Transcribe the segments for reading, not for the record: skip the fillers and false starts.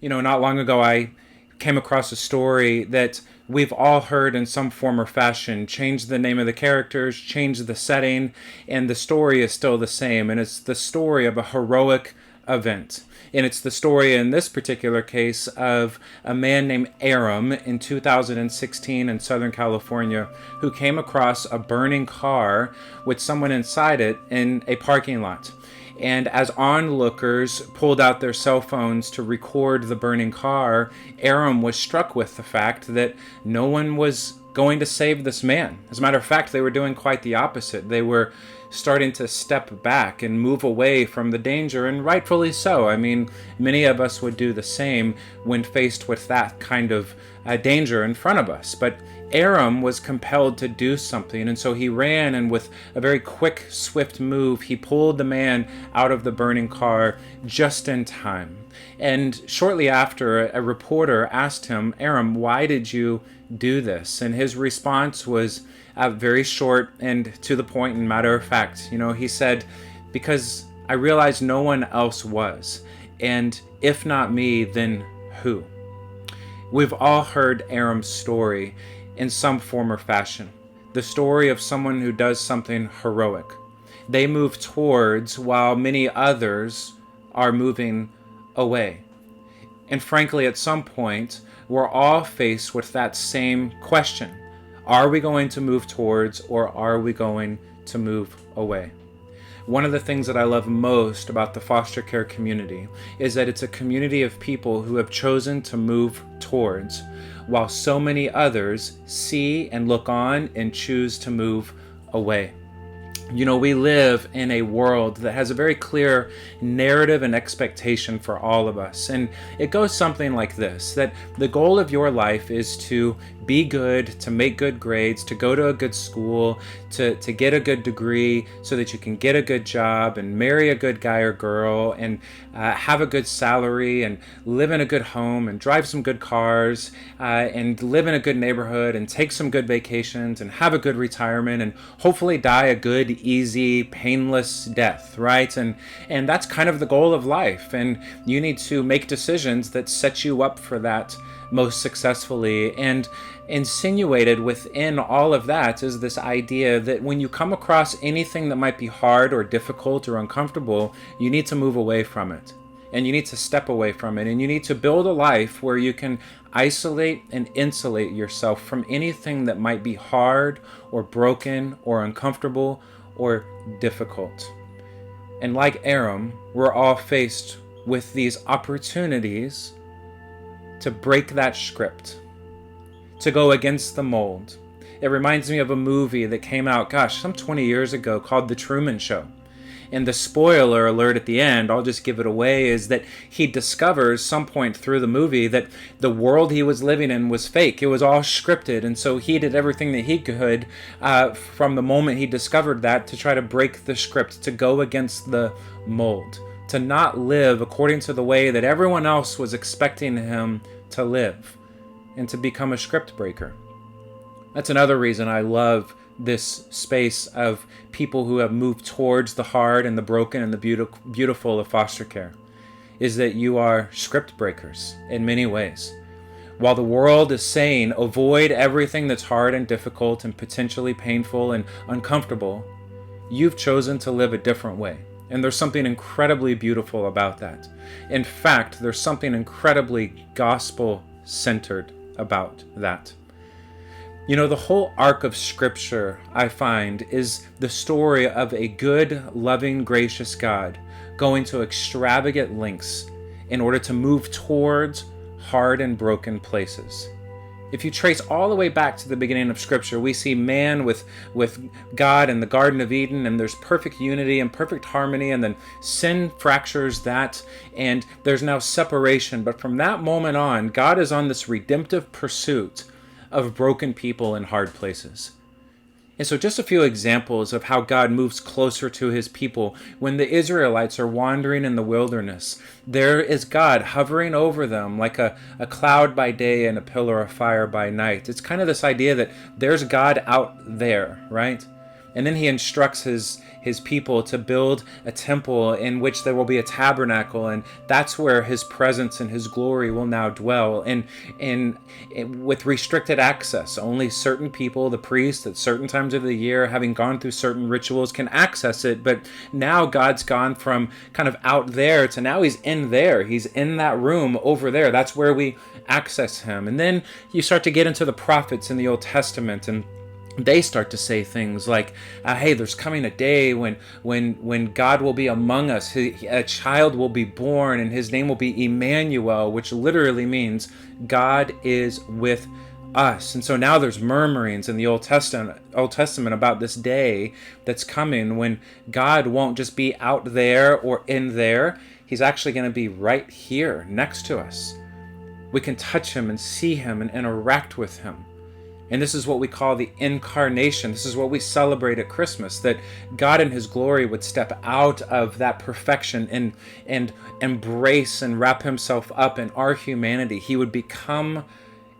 Not long ago I came across a story that we've all heard in some form or fashion. Change the name of the characters, change the setting, and the story is still the same. And it's the story of a heroic event. And it's the story in this particular case of a man named Aram in 2016 in Southern California who came across a burning car with someone inside it in a parking lot. And as onlookers pulled out their cell phones to record the burning car, Aram was struck with the fact that no one was going to save this man. As a matter of fact, they were doing quite the opposite. They were starting to step back and move away from the danger, and rightfully so. I mean, many of us would do the same when faced with that kind of danger in front of us. But Aram was compelled to do something, and so he ran, and with a very quick, swift move, he pulled the man out of the burning car just in time. And shortly after, a reporter asked him, Aram, why did you do this? And his response was very short and to the point and matter of fact. He said, because I realized no one else was. And if not me, then who? We've all heard Aram's story in some form or fashion. The story of someone who does something heroic. They move towards while many others are moving away. And frankly, at some point, we're all faced with that same question. Are we going to move towards, or are we going to move away? One of the things that I love most about the foster care community is that it's a community of people who have chosen to move towards, while so many others see and look on and choose to move away. We live in a world that has a very clear narrative and expectation for all of us. And it goes something like this, that the goal of your life is to be good, to make good grades, to go to a good school, to get a good degree so that you can get a good job and marry a good guy or girl and have a good salary and live in a good home and drive some good cars and live in a good neighborhood and take some good vacations and have a good retirement and hopefully die a good, easy, painless death, right? And that's kind of the goal of life. And you need to make decisions that set you up for that most successfully. And insinuated within all of that is this idea that when you come across anything that might be hard or difficult or uncomfortable, you need to move away from it. And you need to step away from it. And you need to build a life where you can isolate and insulate yourself from anything that might be hard or broken or uncomfortable or difficult. And like Aram, we're all faced with these opportunities to break that script, to go against the mold. It reminds me of a movie that came out, some 20 years ago called The Truman Show. And the spoiler alert at the end, I'll just give it away, is that he discovers some point through the movie that the world he was living in was fake. It was all scripted. And so he did everything that he could from the moment he discovered that to try to break the script, to go against the mold, to not live according to the way that everyone else was expecting him to live, and to become a script breaker. That's another reason I love this space of people who have moved towards the hard and the broken and the beautiful of foster care, is that you are script breakers in many ways. While the world is saying avoid everything that's hard and difficult and potentially painful and uncomfortable, you've chosen to live a different way. And there's something incredibly beautiful about that. In fact, there's something incredibly gospel-centered about that. The whole arc of Scripture, I find, is the story of a good, loving, gracious God going to extravagant lengths in order to move towards hard and broken places. If you trace all the way back to the beginning of Scripture, we see man with God in the Garden of Eden, and there's perfect unity and perfect harmony, and then sin fractures that, and there's now separation. But from that moment on, God is on this redemptive pursuit of broken people in hard places. And so just a few examples of how God moves closer to his people. When the Israelites are wandering in the wilderness, there is God hovering over them like a cloud by day and a pillar of fire by night. It's kind of this idea that there's God out there, right? And then he instructs his people to build a temple in which there will be a tabernacle, and that's where his presence and his glory will now dwell. And with restricted access, only certain people, the priests at certain times of the year, having gone through certain rituals, can access it. But now God's gone from kind of out there to now he's in there. He's in that room over there. That's where we access him. And then you start to get into the prophets in the Old Testament, and they start to say things like, hey, there's coming a day when God will be among us. A child will be born, and his name will be Emmanuel, which literally means God is with us. And so now there's murmurings in the Old Testament about this day that's coming when God won't just be out there or in there. He's actually going to be right here next to us. We can touch him and see him and interact with him. And this is what we call the Incarnation. This is what we celebrate at Christmas, that God in his glory would step out of that perfection and embrace and wrap himself up in our humanity. He would become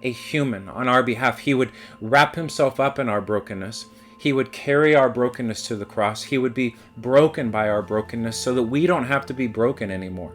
a human on our behalf. He would wrap himself up in our brokenness. He would carry our brokenness to the cross. He would be broken by our brokenness so that we don't have to be broken anymore.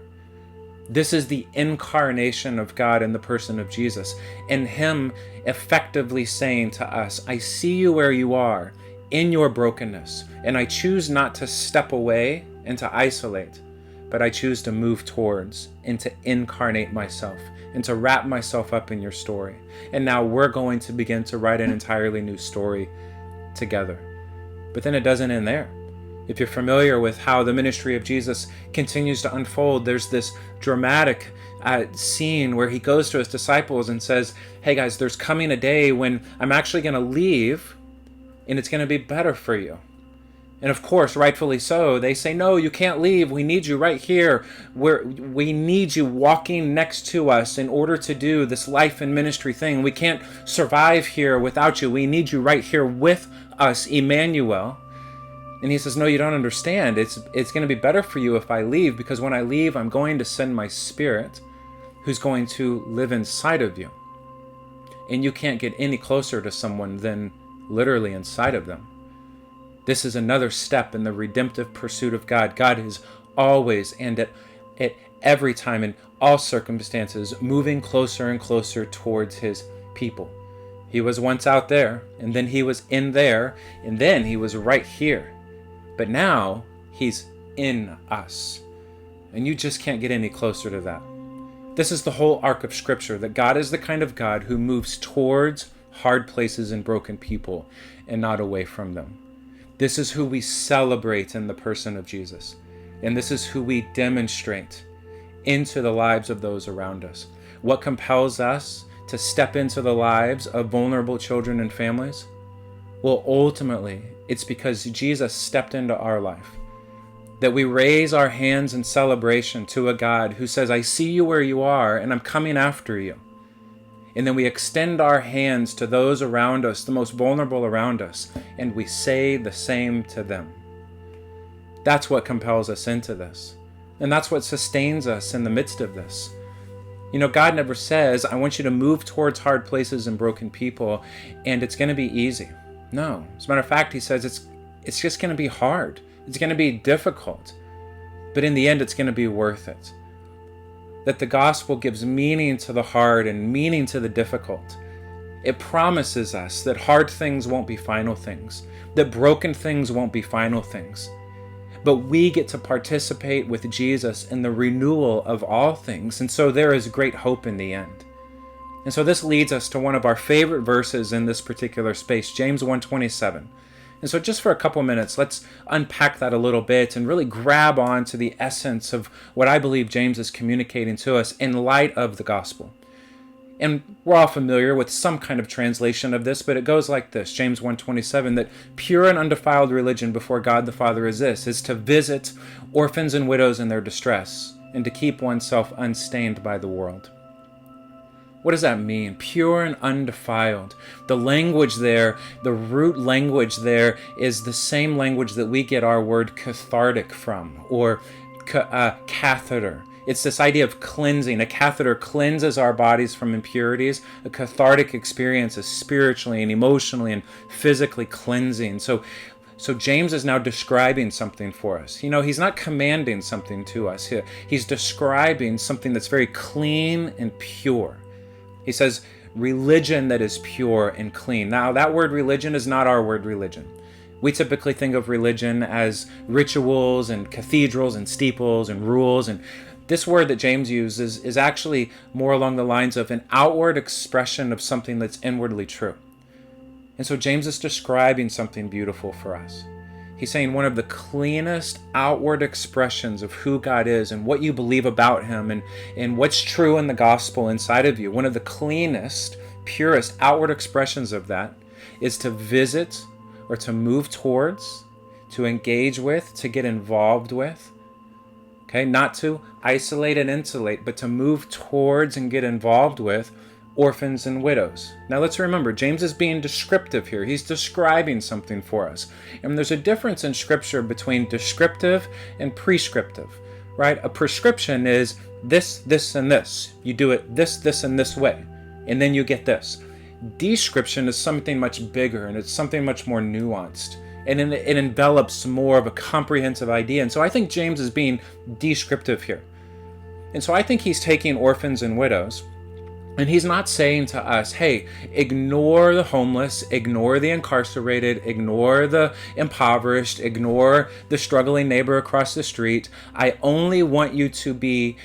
This is the incarnation of God in the person of Jesus, and him effectively saying to us, I see you where you are in your brokenness, and I choose not to step away and to isolate, but I choose to move towards and to incarnate myself and to wrap myself up in your story. And now we're going to begin to write an entirely new story together. But then it doesn't end there. If you're familiar with how the ministry of Jesus continues to unfold, there's this dramatic scene where he goes to his disciples and says, hey guys, there's coming a day when I'm actually going to leave and it's going to be better for you. And of course, rightfully so, they say, no, you can't leave. We need you right here. We need you walking next to us in order to do this life and ministry thing. We can't survive here without you. We need you right here with us, Emmanuel. And he says, no, you don't understand. It's going to be better for you if I leave, because when I leave, I'm going to send my Spirit who's going to live inside of you. And you can't get any closer to someone than literally inside of them. This is another step in the redemptive pursuit of God. God is always and at every time in all circumstances moving closer and closer towards his people. He was once out there, and then he was in there, and then he was right here. But now he's in us. And you just can't get any closer to that. This is the whole arc of Scripture, that God is the kind of God who moves towards hard places and broken people and not away from them. This is who we celebrate in the person of Jesus. And this is who we demonstrate into the lives of those around us. What compels us to step into the lives of vulnerable children and families? Well, ultimately, it's because Jesus stepped into our life. That we raise our hands in celebration to a God who says, I see you where you are, and I'm coming after you. And then we extend our hands to those around us, the most vulnerable around us, and we say the same to them. That's what compels us into this. And that's what sustains us in the midst of this. You know, God never says, I want you to move towards hard places and broken people, and it's going to be easy. No. As a matter of fact, he says it's just going to be hard. It's going to be difficult. But in the end, it's going to be worth it. That the gospel gives meaning to the hard and meaning to the difficult. It promises us that hard things won't be final things, that broken things won't be final things. But we get to participate with Jesus in the renewal of all things, and so there is great hope in the end. And so this leads us to one of our favorite verses in this particular space, James 1:27. And so just for a couple minutes, let's unpack that a little bit and really grab on to the essence of what I believe James is communicating to us in light of the gospel. And we're all familiar with some kind of translation of this, but it goes like this, James 1:27, that pure and undefiled religion before God the Father is this, is to visit orphans and widows in their distress, and to keep oneself unstained by the world. What does that mean? Pure and undefiled. The language there, the root language there, is the same language that we get our word cathartic from, or catheter. It's this idea of cleansing. A catheter cleanses our bodies from impurities. A cathartic experience is spiritually and emotionally and physically cleansing. So So James is now describing something for us. He's not commanding something to us. He's describing something that's very clean and pure. He says, religion that is pure and clean. Now, that word religion is not our word religion. We typically think of religion as rituals and cathedrals and steeples and rules. And this word that James uses is actually more along the lines of an outward expression of something that's inwardly true. And so James is describing something beautiful for us. He's saying one of the cleanest outward expressions of who God is and what you believe about him and what's true in the gospel inside of you, one of the cleanest, purest outward expressions of that is to visit or to move towards, to engage with, to get involved with. Okay, not to isolate and insulate, but to move towards and get involved with orphans and widows. Now let's remember, James is being descriptive here. He's describing something for us. And there's a difference in Scripture between descriptive and prescriptive, right? A prescription is this, this, and this. You do it this, this, and this way, and then you get this. Description is something much bigger, and it's something much more nuanced. And it envelops more of a comprehensive idea. And so I think James is being descriptive here. And so I think he's taking orphans and widows, and he's not saying to us, hey, ignore the homeless, ignore the incarcerated, ignore the impoverished, ignore the struggling neighbor across the street. I only want you to be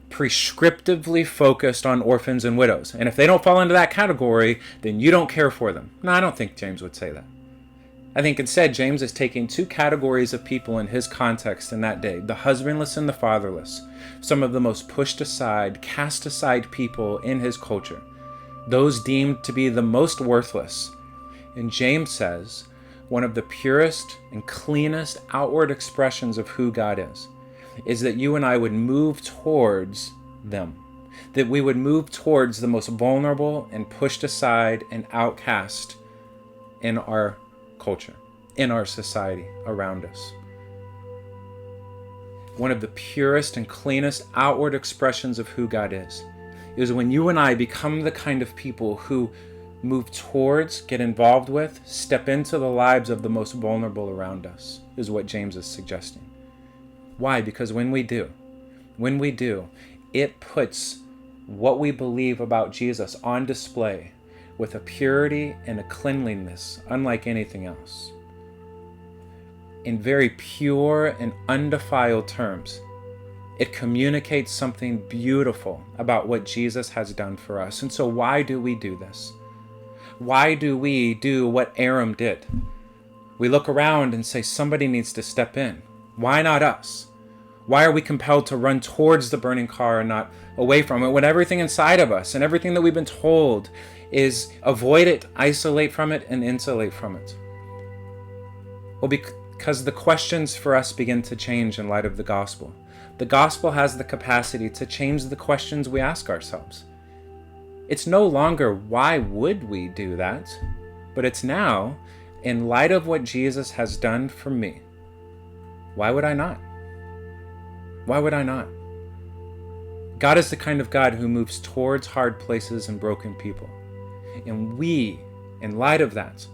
prescriptively focused on orphans and widows. And if they don't fall into that category, then you don't care for them. No, I don't think James would say that. I think instead, James is taking two categories of people in his context in that day, the husbandless and the fatherless, some of the most pushed aside, cast aside people in his culture, those deemed to be the most worthless. And James says, one of the purest and cleanest outward expressions of who God is that you and I would move towards them, that we would move towards the most vulnerable and pushed aside and outcast in our culture, in our society around us. One of the purest and cleanest outward expressions of who God is when you and I become the kind of people who move towards, get involved with, step into the lives of the most vulnerable around us, is what James is suggesting. Why? Because when we do, it puts what we believe about Jesus on display with a purity and a cleanliness unlike anything else. In very pure and undefiled terms, it communicates something beautiful about what Jesus has done for us. And so why do we do this? Why do we do what Aram did? We look around and say somebody needs to step in. Why not us? Why are we compelled to run towards the burning car and not away from it when everything inside of us and everything that we've been told is avoid it, isolate from it, and insulate from it? Well, because the questions for us begin to change in light of the gospel. The gospel has the capacity to change the questions we ask ourselves. It's no longer, why would we do that? But it's now, in light of what Jesus has done for me, why would I not? Why would I not? God is the kind of God who moves towards hard places and broken people. And we, in light of that,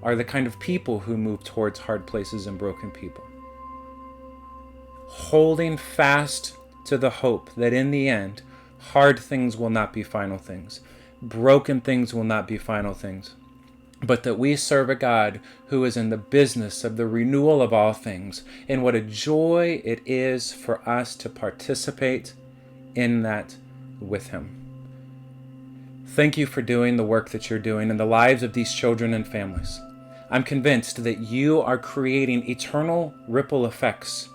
are the kind of people who move towards hard places and broken people. Holding fast to the hope that in the end, hard things will not be final things. Broken things will not be final things. But that we serve a God who is in the business of the renewal of all things. And what a joy it is for us to participate in that with Him. Thank you for doing the work that you're doing in the lives of these children and families. I'm convinced that you are creating eternal ripple effects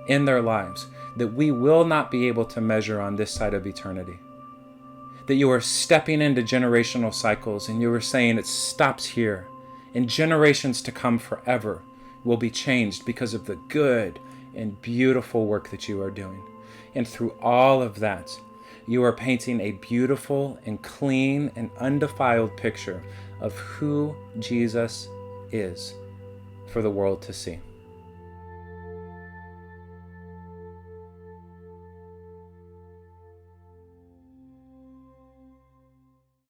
in their lives that we will not be able to measure on this side of eternity. That you are stepping into generational cycles and you are saying it stops here, and generations to come forever will be changed because of the good and beautiful work that you are doing. And through all of that, you are painting a beautiful and clean and undefiled picture of who Jesus is for the world to see.